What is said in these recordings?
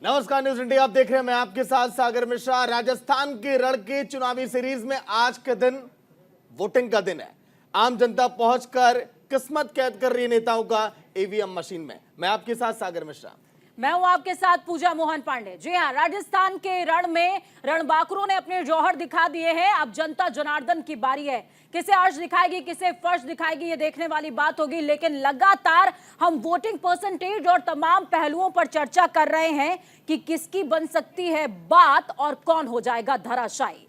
नमस्कार, news India आप देख रहे हैं। मैं आपके साथ सागर मिश्रा। राजस्थान के रण के चुनावी सीरीज में आज के दिन वोटिंग का दिन है। आम जनता पहुंचकर किस्मत कैद कर रही है नेताओं का ईवीएम मशीन में। मैं आपके साथ सागर मिश्रा। मैं हूं आपके साथ पूजा मोहन पांडे। जी हां, राजस्थान के रण में रणबांकुरों ने अपने जौहर दिखा दिए हैं। अब जनता जनार्दन की बारी है। किसे अर्श दिखाएगी, किसे फर्श दिखाएगी, ये देखने वाली बात होगी। लेकिन लगातार हम वोटिंग परसेंटेज और तमाम पहलुओं पर चर्चा कर रहे हैं कि किसकी बन सकती है बात और कौन हो जाएगा धराशायी।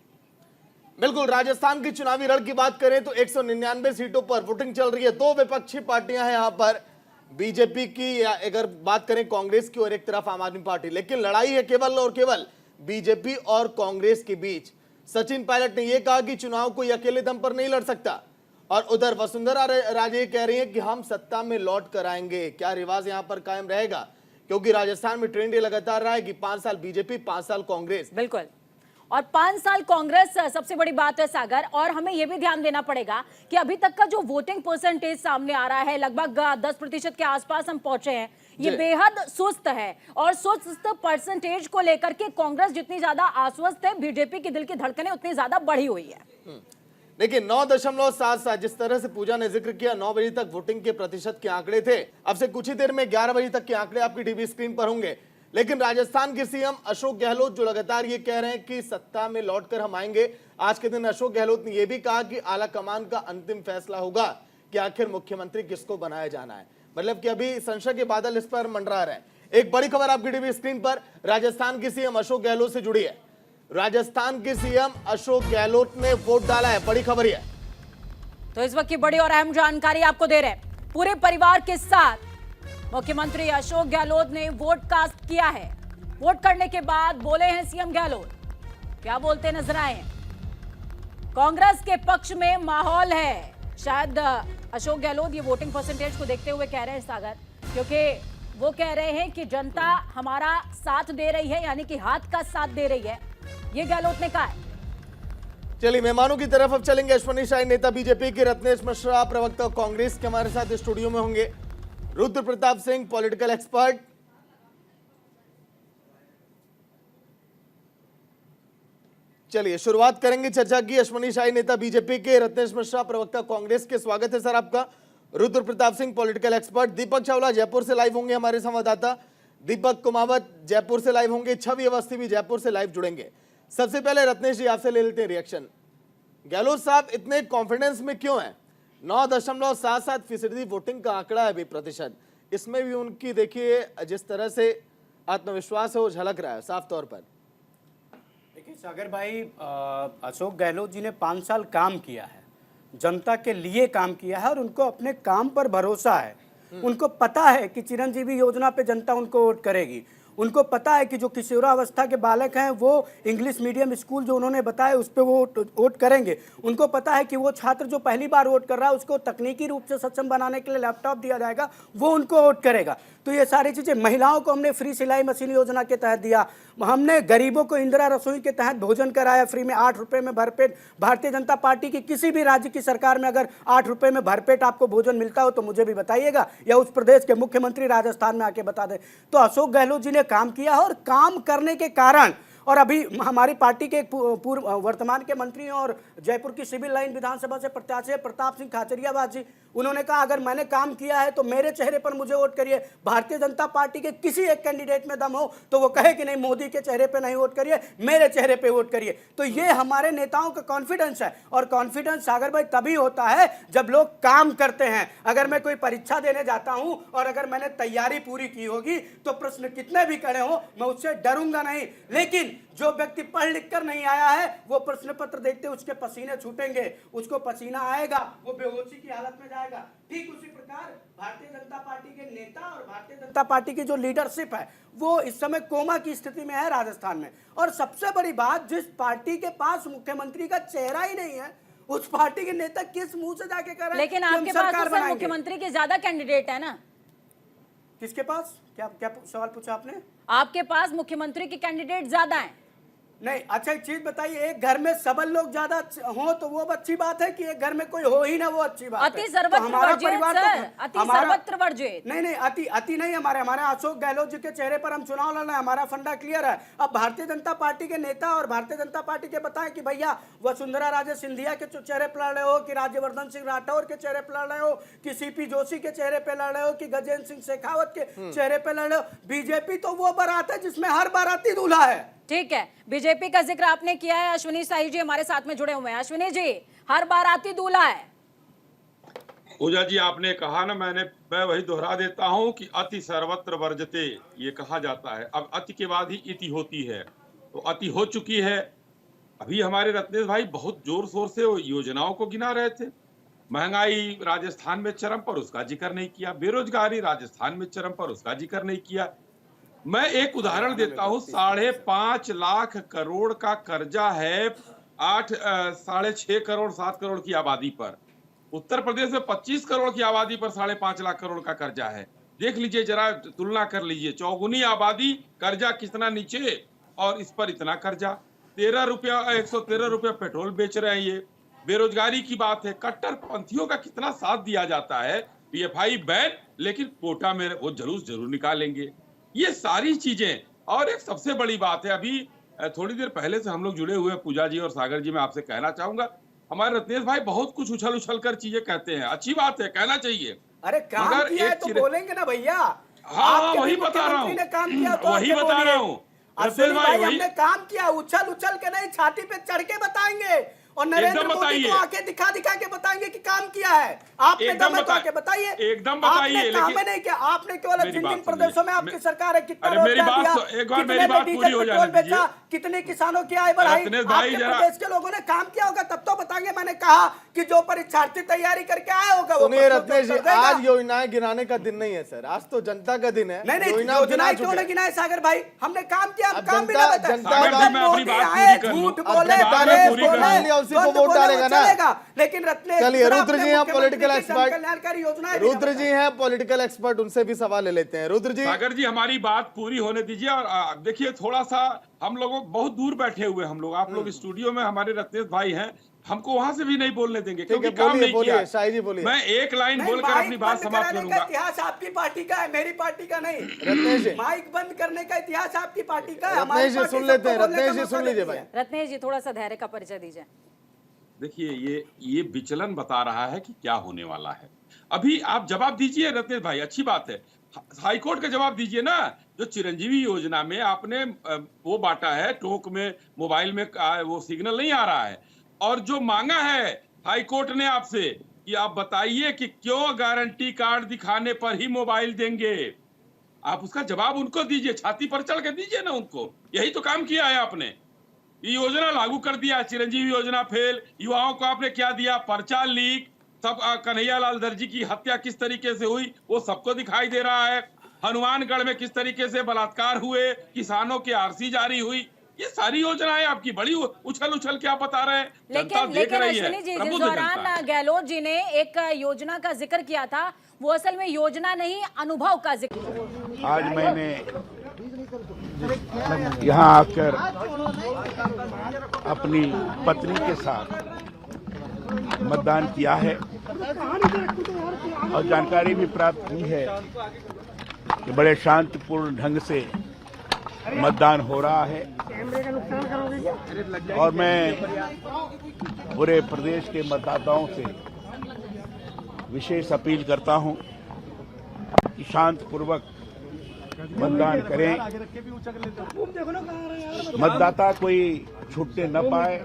बिल्कुल, राजस्थान की चुनावी रण की बात करें तो 199 सीटों पर वोटिंग चल रही है। दो विपक्षी पार्टियां हैं यहां पर, बीजेपी की या अगर बात करें कांग्रेस की और एक तरफ आम आदमी पार्टी। लेकिन लड़ाई है केवल और केवल बीजेपी और कांग्रेस के बीच। सचिन पायलट ने यह कहा कि चुनाव कोई अकेले दम पर नहीं लड़ सकता, और उधर वसुंधरा राजे कह रही हैं कि हम सत्ता में लौट कर आएंगे। क्या रिवाज यहां पर कायम रहेगा? क्योंकि राजस्थान में ट्रेंड ये लगातार रहा है कि 5 साल बीजेपी, 5 साल कांग्रेस। बिल्कुल, और 5 साल कांग्रेस सबसे बड़ी बात है सागर। और हमें यह भी ध्यान देना पड़ेगा कि अभी तक का जो वोटिंग परसेंटेज सामने आ रहा है, लगभग 10% के आसपास हम पहुंचे हैं। ये बेहद सुस्त है, और सुस्त परसेंटेज को लेकर के कांग्रेस जितनी ज्यादा आश्वस्त है, बीजेपी की दिल की धड़कनें उतनी ज्यादा बढ़ी हुई है। देखिए 9.77, जिस तरह से पूजा ने जिक्र किया, 9 बजे तक वोटिंग के प्रतिशत के आंकड़े थे। अब से कुछ ही देर में 11 बजे तक के आंकड़े आपकी टीवी स्क्रीन पर होंगे। लेकिन राजस्थान के सीएम अशोक गहलोत जो लगातार ये कह रहे हैं कि सत्ता में लौटकर हम आएंगे, आज के दिन अशोक गहलोत ने यह भी कहा कि आला कमान का अंतिम फैसला होगा कि आखिर मुख्यमंत्री किसको बनाया जाना है। मतलब कि अभी संशय के बादल इस पर मंडरा रहे हैं। एक बड़ी खबर आपकी टीवी स्क्रीन पर राजस्थान के सीएम अशोक गहलोत से जुड़ी है। राजस्थान के सीएम अशोक गहलोत ने वोट डाला है, बड़ी खबर है। तो इस वक्त की बड़ी और अहम जानकारी आपको दे रहे हैं। पूरे परिवार के साथ मुख्यमंत्री अशोक गहलोत ने वोट कास्ट किया है। वोट करने के बाद बोले हैं सीएम गहलोत, क्या बोलते नजर आए। कांग्रेस के पक्ष में माहौल है। शायद अशोक गहलोत ये वोटिंग परसेंटेज को देखते हुए कह रहे हैं सागर, क्योंकि वो कह रहे हैं कि जनता हमारा साथ दे रही है, यानी कि हाथ का साथ दे रही है, ये गहलोत ने कहा है। चलिए मेहमानों की तरफ अब चलेंगे। अश्वनी शाही नेता बीजेपी के, रत्नेश मिश्रा प्रवक्ता कांग्रेस के हमारे साथ स्टूडियो में होंगे, रुद्र प्रताप सिंह पॉलिटिकल एक्सपर्ट, चलिए शुरुआत करेंगे चर्चा की। अश्वनी शाही नेता बीजेपी के, रत्नेश मिश्रा प्रवक्ता कांग्रेस के, स्वागत है सर आपका। रुद्र प्रताप सिंह पॉलिटिकल एक्सपर्ट, दीपक चावला जयपुर से लाइव होंगे हमारे संवाददाता, दीपक कुमावत जयपुर से लाइव होंगे, छवि अवस्थी भी जयपुर से लाइव जुड़ेंगे। सबसे पहले रत्नेश जी आपसे ले लेते हैं रिएक्शन। गहलोत साहब इतने कॉन्फिडेंस में क्यों हैं? 9.77% वोटिंग का आंकड़ा है अभी प्रतिशत, इसमें भी उनकी देखिए जिस तरह से आत्मविश्वास है वो झलक रहा है साफ तौर पर। देखिए सागर भाई, अशोक गहलोत जी ने 5 साल काम किया है, जनता के लिए काम किया है, और उनको अपने काम पर भरोसा है। उनको पता है कि चिरंजीवी योजना पे जनता उनको वोट करेगी। उनको पता है कि जो किशोरावस्था के बालक हैं वो इंग्लिश मीडियम स्कूल जो उन्होंने बताया उस पर वो वोट करेंगे। उनको पता है कि वो छात्र जो पहली बार वोट कर रहा है उसको तकनीकी रूप से सक्षम बनाने के लिए लैपटॉप दिया जाएगा, वो उनको वोट करेगा। तो ये सारी चीज़ें, महिलाओं को हमने फ्री सिलाई मशीन योजना के तहत दिया, हमने गरीबों को इंदिरा रसोई के तहत भोजन कराया फ्री में 8 रुपये में भरपेट। भारतीय जनता पार्टी की किसी भी राज्य की सरकार में अगर 8 रुपये में भरपेट आपको भोजन मिलता हो तो मुझे भी बताइएगा, या उस प्रदेश के मुख्यमंत्री राजस्थान में आके बता दें। तो अशोक गहलोत जी ने काम किया, और काम करने के कारण, और अभी हमारी पार्टी के पूर्व वर्तमान के मंत्री और जयपुर की सिविल लाइन विधानसभा से प्रत्याशी प्रताप सिंह खाचरियावास जी, उन्होंने कहा अगर मैंने काम किया है तो मेरे चेहरे पर मुझे वोट करिए। भारतीय जनता पार्टी के किसी एक कैंडिडेट में दम हो तो वो कहे कि नहीं मोदी के चेहरे पे नहीं वोट करिए, मेरे चेहरे पे वोट करिए। तो ये हमारे नेताओं का कॉन्फिडेंस है, और कॉन्फिडेंस सागर भाई तभी होता है जब लोग काम करते हैं। अगर मैं कोई परीक्षा देने जाता हूं और अगर मैंने तैयारी पूरी की होगी तो प्रश्न कितने भी खड़े हो मैं उससे डरूंगा नहीं। लेकिन जो व्यक्ति पढ़ लिख कर नहीं आया है वो प्रश्न पत्र देखते उसके पसीने छूटेंगे, उसको पसीना आएगा, वो बेहोशी की हालत में जाएगा। ठीक उसी प्रकार भारतीय जनता पार्टी के नेता और भारतीय जनता पार्टी की जो लीडरशिप है वो इस समय कोमा की स्थिति में है राजस्थान में। और सबसे बड़ी बात, जिस पार्टी के पास मुख्यमंत्री का चेहरा ही नहीं है उस पार्टी के नेता किस मुंह से जाके कर रहे हैं? लेकिन आपके पास तो मुख्यमंत्री के ज्यादा कैंडिडेट है ना। किसके पास? क्या क्या सवाल पूछा आपने? आपके पास मुख्यमंत्री के कैंडिडेट ज्यादा हैं। नहीं, अच्छा एक चीज बताइए, एक घर में सबल लोग ज्यादा हो तो वो अच्छी बात है कि एक घर में कोई हो ही ना वो अच्छी बात अति है। सर्वत्र तो हमारा वर्जित परिवार सर, तो अति हमारा सर्वत्र वर्जित। नहीं नहीं, अति नहीं, हमारे अशोक गहलोत जी के चेहरे पर हम चुनाव लड़ रहे हैं, हमारा फंडा क्लियर है। अब भारतीय जनता पार्टी के नेता और भारतीय जनता पार्टी के बताएं कि भैया वसुंधरा राजे सिंधिया के चेहरे पर लड़ रहे हो, कि राज्यवर्धन सिंह राठौर के चेहरे पर लड़ रहे हो, कि सीपी जोशी के चेहरे पर लड़ रहे हो, कि गजेंद्र सिंह शेखावत के चेहरे पर लड़ रहे हो। बीजेपी तो वो बारात है जिसमें हर बाराती दूल्हा है। ठीक है, बीजेपी का जिक्र आपने किया है। अश्विनी साई जी हमारे साथ में जुड़े हुए हैं। अश्विनी जी, हर बाराती दूल्हा है। पूजा जी, आपने कहा ना, मैं वही दोहरा देता हूं कि अति सर्वत्र वर्जते, ये कहा जाता है। अब अति के बाद ही इति होती है, तो अति हो चुकी है। अभी हमारे रत्नेश भाई बहुत जोर शोर से योजनाओं को गिना रहे थे। महंगाई राजस्थान में चरम पर, उसका जिक्र नहीं किया। बेरोजगारी राजस्थान में चरम पर, उसका जिक्र नहीं किया। मैं एक उदाहरण देता हूं, 5.5 लाख करोड़ का कर्जा है 6.5 करोड़ 7 करोड़ की आबादी पर। उत्तर प्रदेश में 25 करोड़ की आबादी पर 5.5 लाख करोड़ का कर्जा है। देख लीजिए, जरा तुलना कर लीजिए, चौगुनी आबादी, कर्जा कितना नीचे, और इस पर इतना कर्जा। 113 रुपया पेट्रोल बेच रहे हैं ये। बेरोजगारी की बात है, कट्टरपंथियों का कितना साथ दिया जाता है। पीएफआई बैन, लेकिन कोटा में वो जुलूस जरूर निकालेंगे। ये सारी चीजें, और एक सबसे बड़ी बात है, अभी थोड़ी देर पहले से हम लोग जुड़े हुए हैं, पूजा जी और सागर जी, मैं आपसे कहना चाहूंगा, हमारे रत्नेश भाई बहुत कुछ उछल उछल कर चीजें कहते हैं, अच्छी बात है, कहना चाहिए। अरे काम मगर किया है तो बोलेंगे ना भैया। हाँ, वही बता रहा हूँ, काम किया तो वही बता रहा हूँ अश्विनी भाई, वही हमने काम किया, उछल उछल के नहीं, छाती पे चढ़ के बताएंगे, और नरेंद्र मोदी को आके दिखा दिखा के बताएंगे कि काम किया है। आपने दम तो आके बताइए, एकदम बताइए। आपने काम नहीं किया, आपने केवल जिन प्रदेशों में आपकी सरकार है कितना मेरी बात पूरी हो जाने दीजिए। कितने किसानों की आय बढ़ाई, आपके प्रदेश के लोगों ने काम किया होगा तब तो बताएंगे। मैंने कहा कि जो परीक्षार्थी तैयारी करके आया होगा वो रत्नेश जी, आज योजनाएं गिनाने का दिन नहीं है सर, आज तो जनता का दिन है। नहीं, योजनाएं क्यों नहीं गिनाए सागर भाई, हमने काम किया, हम काम भी ना बताए। झूठ बोले उसी को वोट डालेगा ना। लेकिन रत्नेश, चलिए, रुद्र जी हैं पॉलिटिकल एक्सपर्ट, कल्याणकारी योजनाएं, रुद्र जी हैं पॉलिटिकल एक्सपर्ट, उनसे भी सवाल ले लेते हैं। रुद्र जी। सागर जी, हमारी बात पूरी होने दीजिए। और देखिए, थोड़ा सा हम लोग बहुत दूर बैठे हुए, हम लोग, आप लोग स्टूडियो में, हमारे रत्नेश भाई हैं, हमको वहां से भी नहीं बोलने देंगे क्योंकि काम नहीं किया। शाही जी बोलिए। मैं एक लाइन बोलकर अपनी बात समाप्त करूंगा। इतिहास आपकी पार्टी का है, मेरी पार्टी का नहीं। रत्नेश जी, माइक बंद करने का इतिहास आपकी पार्टी का है। रत्नेश जी सुन लेते हैं, रत्नेश जी सुन लीजिए भाई। रत्नेश जी, थोड़ा सा धैर्य का परिचय दीजिए। देखिए, ये विचलन बता रहा है कि क्या होने वाला है। अभी आप जवाब दीजिए रत्नेश भाई, अच्छी बात है, हाईकोर्ट का जवाब दीजिए ना। जो चिरंजीवी योजना में आपने वो बांटा है, टोक में, मोबाइल में वो सिग्नल नहीं आ रहा है, और जो मांगा है हाईकोर्ट ने आपसे कि आप बताइए कि क्यों गारंटी कार्ड दिखाने पर ही मोबाइल देंगे, आप उसका जवाब उनको दीजिए, छाती पर चढ़ के दीजिए ना उनको। यही तो काम किया है आपने, ये योजना लागू कर दिया, चिरंजीवी योजना फेल, युवाओं को आपने क्या दिया, पर्चा लीक, सब कन्हैयालाल दर्जी की हत्या किस तरीके से हुई वो सबको दिखाई दे रहा है, हनुमानगढ़ में किस तरीके से बलात्कार हुए, किसानों की आरसी जारी हुई, ये सारी योजनाएं आपकी बड़ी उछल उछल क्या बता रहे हैं, जनता देख रही है। जिस दौरान गहलोत जी ने एक योजना का जिक्र किया था, वो असल में योजना नहीं, अनुभव का जिक्र। आज मैंने यहाँ आकर अपनी पत्नी के साथ मतदान किया है, और जानकारी भी प्राप्त हुई है कि बड़े शांतिपूर्ण ढंग से मतदान हो रहा है। और मैं पूरे प्रदेश के मतदाताओं से विशेष अपील करता हूं कि शांतिपूर्वक मतदान करें, मतदाता कोई छूटने न पाए।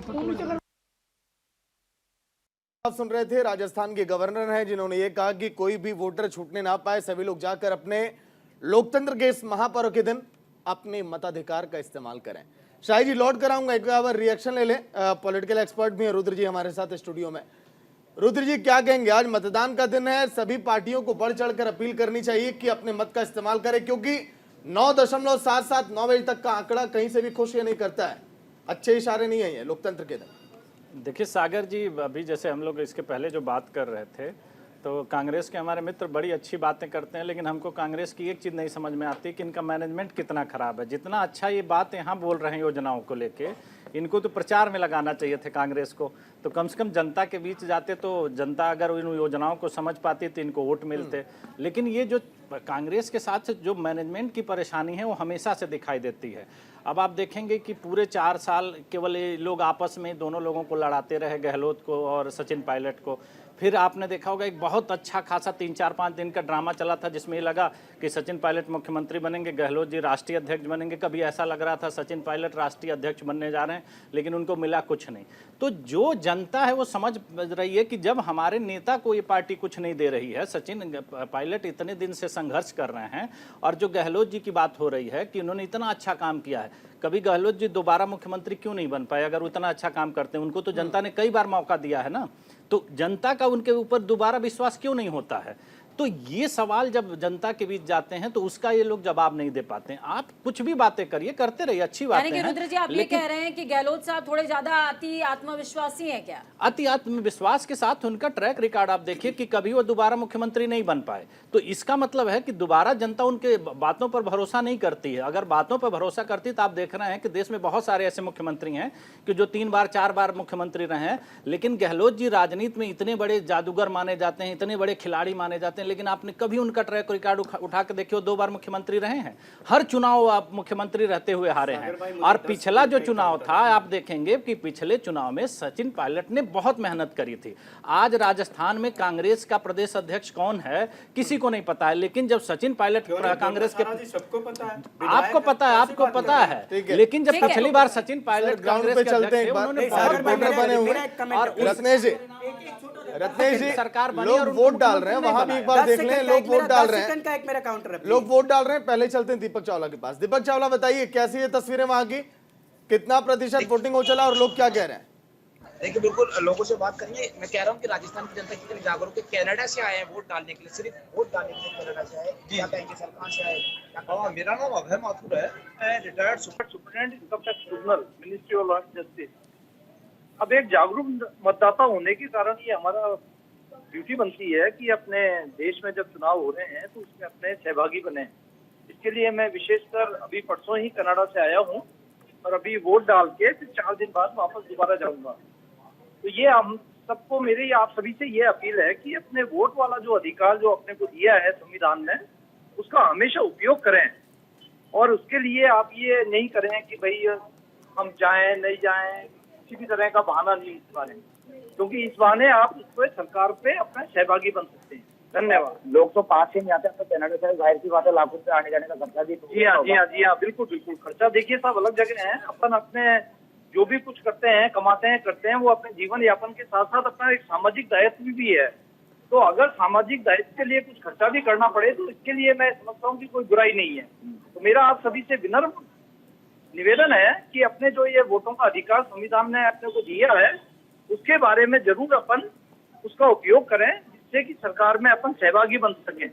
आप सुन रहे थे, राजस्थान के गवर्नर हैं जिन्होंने ये कहा कि कोई भी वोटर छूटने ना पाए, सभी लोग जाकर अपने लोकतंत्र के इस महापर्व के दिन अपने मताधिकार का इस्तेमाल करें। शाही जी, लौट कराऊंगा, एक बार रिएक्शन ले लें, पॉलिटिकल एक्सपर्ट भी हैं रुद्र जी हमारे साथ स्टूडियो में। रुद्र जी, क्या कहेंगे, आज मतदान का दिन है, सभी पार्टियों को बढ़ चढ़कर अपील करनी चाहिए कि अपने मत का इस्तेमाल करें, क्योंकि 9.77 बजे तक का आंकड़ा कहीं से भी खुश नहीं करता है, अच्छे इशारे नहीं है ये लोकतंत्र के दिन। देखिए सागर जी, अभी जैसे हम लोग इसके पहले जो बात कर रहे थे, तो कांग्रेस के हमारे मित्र बड़ी अच्छी बातें करते हैं, लेकिन हमको कांग्रेस की एक चीज़ नहीं समझ में आती कि इनका मैनेजमेंट कितना खराब है। जितना अच्छा ये बात यहाँ बोल रहे हैं योजनाओं को लेके, इनको तो प्रचार में लगाना चाहिए थे कांग्रेस को। तो कम से कम जनता के बीच जाते तो जनता अगर इन योजनाओं को समझ पाती तो इनको वोट मिलते। लेकिन ये जो कांग्रेस के साथ जो मैनेजमेंट की परेशानी है वो हमेशा से दिखाई देती है। अब आप देखेंगे कि पूरे 4 साल केवल ये लोग आपस में दोनों लोगों को लड़ाते रहे, गहलोत को और सचिन पायलट को। फिर आपने देखा होगा एक बहुत अच्छा खासा 3-4-5 दिन का ड्रामा चला था जिसमें ये लगा कि सचिन पायलट मुख्यमंत्री बनेंगे, गहलोत जी राष्ट्रीय अध्यक्ष बनेंगे। कभी ऐसा लग रहा था सचिन पायलट राष्ट्रीय अध्यक्ष बनने जा रहे हैं, लेकिन उनको मिला कुछ नहीं। तो जो जनता है वो समझ रही है कि जब हमारे नेता को ये पार्टी कुछ नहीं दे रही है, सचिन पायलट इतने दिन से संघर्ष कर रहे हैं, और जो गहलोत जी की बात हो रही है कि उन्होंने इतना अच्छा काम किया है, कभी गहलोत जी दोबारा मुख्यमंत्री क्यों नहीं बन पाए? अगर वो इतना अच्छा काम करते हैं, उनको तो जनता ने कई बार मौका दिया है ना, तो जनता का उनके ऊपर दोबारा विश्वास क्यों नहीं होता है? तो ये सवाल जब जनता के बीच जाते हैं तो उसका ये लोग जवाब नहीं दे पाते हैं। आप कुछ भी बातें करिए, करते रहिए, अच्छी बात है। रुद्र जी, आप ये कह रहे हैं कि गहलोत साहब थोड़े ज्यादा अति आत्मविश्वासी हैं क्या? अति आत्मविश्वास के साथ उनका ट्रैक रिकॉर्ड आप देखिए कि कभी वो दोबारा मुख्यमंत्री नहीं बन पाए। तो इसका मतलब है कि दोबारा जनता उनके बातों पर भरोसा नहीं करती है। अगर बातों पर भरोसा करती तो आप देख रहे हैं कि देश में बहुत सारे ऐसे मुख्यमंत्री हैं कि जो 3 बार 4 बार मुख्यमंत्री रहे हैं, लेकिन गहलोत जी राजनीति में इतने बड़े जादूगर माने जाते हैं, इतने बड़े खिलाड़ी माने जाते हैं, लेकिन आपने कभी उनका ट्रैक रिकॉर्ड उठा के देखिए, 2 बार मुख्यमंत्री रहे हैं। हर चुनाव आप मुख्यमंत्री रहते हुए हारे हैं। और पिछला जो चुनाव था आप देखेंगे कि पिछले चुनाव में सचिन पायलट ने बहुत मेहनत करी थी। आज राजस्थान में कांग्रेस का प्रदेश अध्यक्ष कौन है किसी को नहीं पता है, लेकिन जब सचिन पायलट कांग्रेस के, सबको पता है, आपको पता है, आपको पता है, लेकिन जब पिछली बार सचिन पायलट ग्राउंड पे चलते हैं, एक बार रिपोर्टर बने हुए और रत्नेश जी सरकार बनी लोग और वोट डाल रहे हैं, वहां भी एक बार देख लें, लोग वोट डाल रहे हैं, का एक मेरा काउंटर है, लोग वोट डाल रहे हैं। पहले चलते हैं दीपक चावला के पास। दीपक चावला, बताइए कैसी है तस्वीरें वहां की, कितना प्रतिशत वोटिंग हो चला और लोग क्या कह रहे हैं? देखिए, बिल्कुल लोगों से बात करेंगे। मैं कह रहा हूँ कि राजस्थान की जनता कितनी जागरूक है। कनाडा से आए हैं वोट डालने के लिए, सिर्फ वोट डालने के लिए कनाडा से आए। क्या कहेंगे सर, कहाँ से आए? मेरा नाम अभय माथुर है, मैं retired superintendent income tax tribunal, ministry of law and justice. अब एक जागरूक मतदाता होने के कारण ये हमारा ड्यूटी बनती है कि अपने देश में जब चुनाव हो रहे हैं तो उसमें अपने सहभागी बने। इसके लिए मैं विशेषकर अभी परसों ही कनाडा से आया हूँ और अभी वोट डाल के फिर 4 दिन बाद वापस दोबारा जाऊंगा। तो ये हम सबको, मेरी आप सभी से ये अपील है कि अपने वोट वाला जो अधिकार जो अपने को दिया है संविधान में, उसका हमेशा उपयोग करें। और उसके लिए आप ये नहीं करें कि भाई हम जाएं नहीं जाएं, किसी भी तरह का बहाना नहीं इस बारे में, क्योंकि इस बहाने आप इसको सरकार पे अपना सहभागी बन सकते हैं। धन्यवाद। लोग तो 5 से नहीं आते, तो कनाडा से जाहिर सी बात है लाखों से आने जाने का खर्चा भी। जी हाँ, बिल्कुल बिल्कुल। खर्चा देखिए सब अलग जगह है। अपन अपने जो भी कुछ करते हैं, कमाते हैं, करते हैं, वो अपने जीवन यापन के साथ साथ अपना एक सामाजिक दायित्व भी है। तो अगर सामाजिक दायित्व के लिए कुछ खर्चा भी करना पड़े तो इसके लिए मैं समझता हूँ कि कोई बुराई नहीं है। तो मेरा आप सभी से विनम्र निवेदन है कि अपने जो ये वोटों का अधिकार संविधान ने अपने को दिया है, उसके बारे में जरूर अपन उसका उपयोग करें, जिससे कि सरकार में अपन सहभागी बन सकें।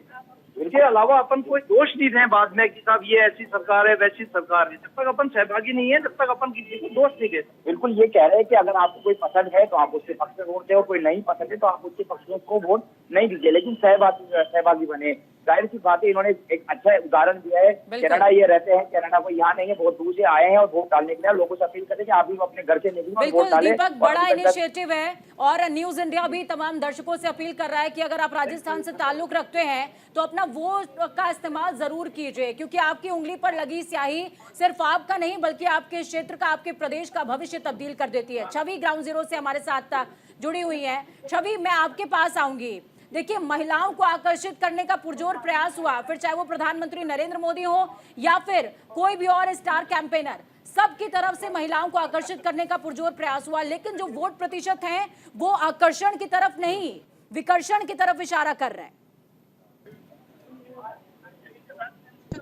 इसके अलावा अपन कोई दोष नहीं दें बाद में कि साहब ये ऐसी सरकार है, वैसी सरकार है। जब तक अपन सहभागी नहीं है, जब तक अपन किसी को दोष नहीं देते। बिल्कुल ये कह रहे हैं कि अगर आपको कोई पसंद है तो आप उसके पक्ष में वोट दें, और कोई नहीं पसंद है तो आप उसके पक्ष में को वोट नहीं दीजिए, लेकिन सहभागी बने। जाहिर सी बात है, इन्होंने एक अच्छा उदाहरण दिया है। कनाडा ये रहते हैं, कनाडा को यहाँ नहीं है, बहुत दूर से आए हैं और वोट डालने के लिए। लोगों से अपील करें कि आप भी अपने घर से निकलें और वोट डालें। दीपक, बड़ा इनिशिएटिव है और न्यूज इंडिया भी तमाम दर्शकों से अपील कर रहा है कि अगर आप राजस्थान से ताल्लुक रखते हैं तो अपना वोट का इस्तेमाल जरूर कीजिए, क्योंकि आपकी उंगली पर लगी स्याही सिर्फ आपका नहीं बल्कि आपके क्षेत्र का, आपके प्रदेश का भविष्य तब्दील कर देती है। छवि ग्राउंड जीरो से हमारे साथ जुड़ी हुई है। छवि, मैं आपके पास आऊंगी। देखिए, महिलाओं को आकर्षित करने का पुरजोर प्रयास हुआ, फिर चाहे वो प्रधानमंत्री नरेंद्र मोदी हो या फिर कोई भी और स्टार कैंपेनर, सबकी तरफ से महिलाओं को आकर्षित करने का पुरजोर प्रयास हुआ। लेकिन जो वोट प्रतिशत है वो आकर्षण की तरफ नहीं, विकर्षण की तरफ इशारा कर रहे हैं।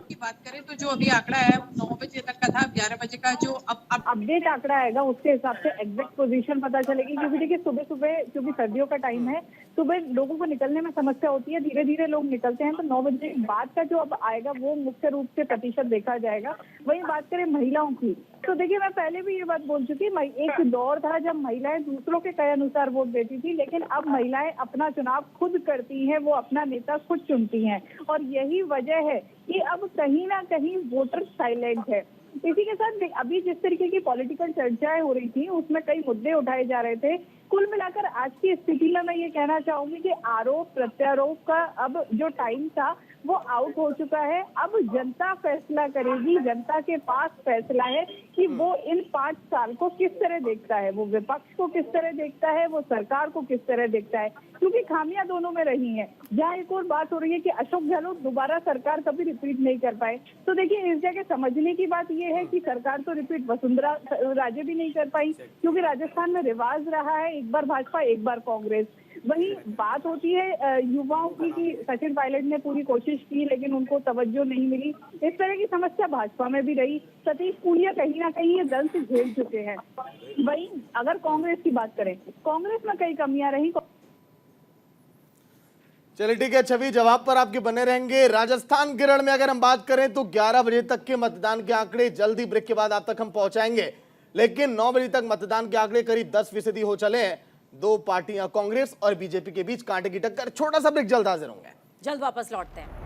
की बात करें तो जो अभी आंकड़ा है 9 बजे तक का था, 11 बजे का जो अब अपडेट आंकड़ा आएगा उसके हिसाब से एग्जैक्ट पोजीशन पता चलेगी। क्योंकि देखिए सुबह सुबह क्योंकि सर्दियों का टाइम है, सुबह लोगों को निकलने में समस्या होती है, धीरे धीरे लोग निकलते हैं, तो 9 बजे बाद का जो अब आएगा वो मुख्य रूप से प्रतिशत देखा जाएगा। वहीं बात करें महिलाओं की, तो देखिए मैं पहले भी ये बात बोल चुकी, एक दौर था जब महिलाएं दूसरों के कहे अनुसार वोट देती थी, लेकिन अब महिलाएं अपना चुनाव खुद करती हैं, वो अपना नेता खुद चुनती हैं, और यही वजह है कि अब कहीं ना कहीं वोटर साइलेंट है। इसी के साथ अभी जिस तरीके की पॉलिटिकल चर्चाएं हो रही थी उसमें कई मुद्दे उठाए जा रहे थे। कुल मिलाकर आज की स्थिति में मैं ये कहना चाहूंगी कि आरोप प्रत्यारोप का अब जो टाइम था वो आउट हो चुका है। अब जनता फैसला करेगी, जनता के पास फैसला है कि वो इन 5 साल को किस तरह देखता है, वो विपक्ष को किस तरह देखता है, वो सरकार को किस तरह देखता है, क्योंकि खामियां दोनों में रही हैं। जहाँ एक और बात हो रही है कि अशोक गहलोत दोबारा सरकार कभी रिपीट नहीं कर पाए, तो देखिए इस जगह समझने की बात ये है कि सरकार तो रिपीट वसुंधरा राजे भी नहीं कर पाई, क्योंकि राजस्थान में रिवाज रहा है एक बार भाजपा एक बार कांग्रेस। वही बात होती है युवाओं की कि सचिन पायलट ने पूरी कोशिश की लेकिन उनको तवज्जो नहीं मिली। इस तरह की समस्या भाजपा में भी रही। सतीश पूनिया कहीं ना कहीं ये दंश झेल चुके हैं। वही अगर कांग्रेस की बात करें, कांग्रेस में कई कमियां रही। चलिए ठीक है छवि, जवाब पर आपके बने रहेंगे। राजस्थान केरल में अगर हम बात करें तो 11 बजे तक के मतदान के आंकड़े जल्दी ब्रेक के बाद आप तक हम पहुंचाएंगे, लेकिन 9 बजे तक मतदान के आंकड़े करीब 10% हो चले हैं। 2 पार्टियां कांग्रेस और बीजेपी के बीच कांटे की टक्कर। छोटा सा ब्रेक, जल्द हाजिर होंगे। जल्द वापस लौटते हैं।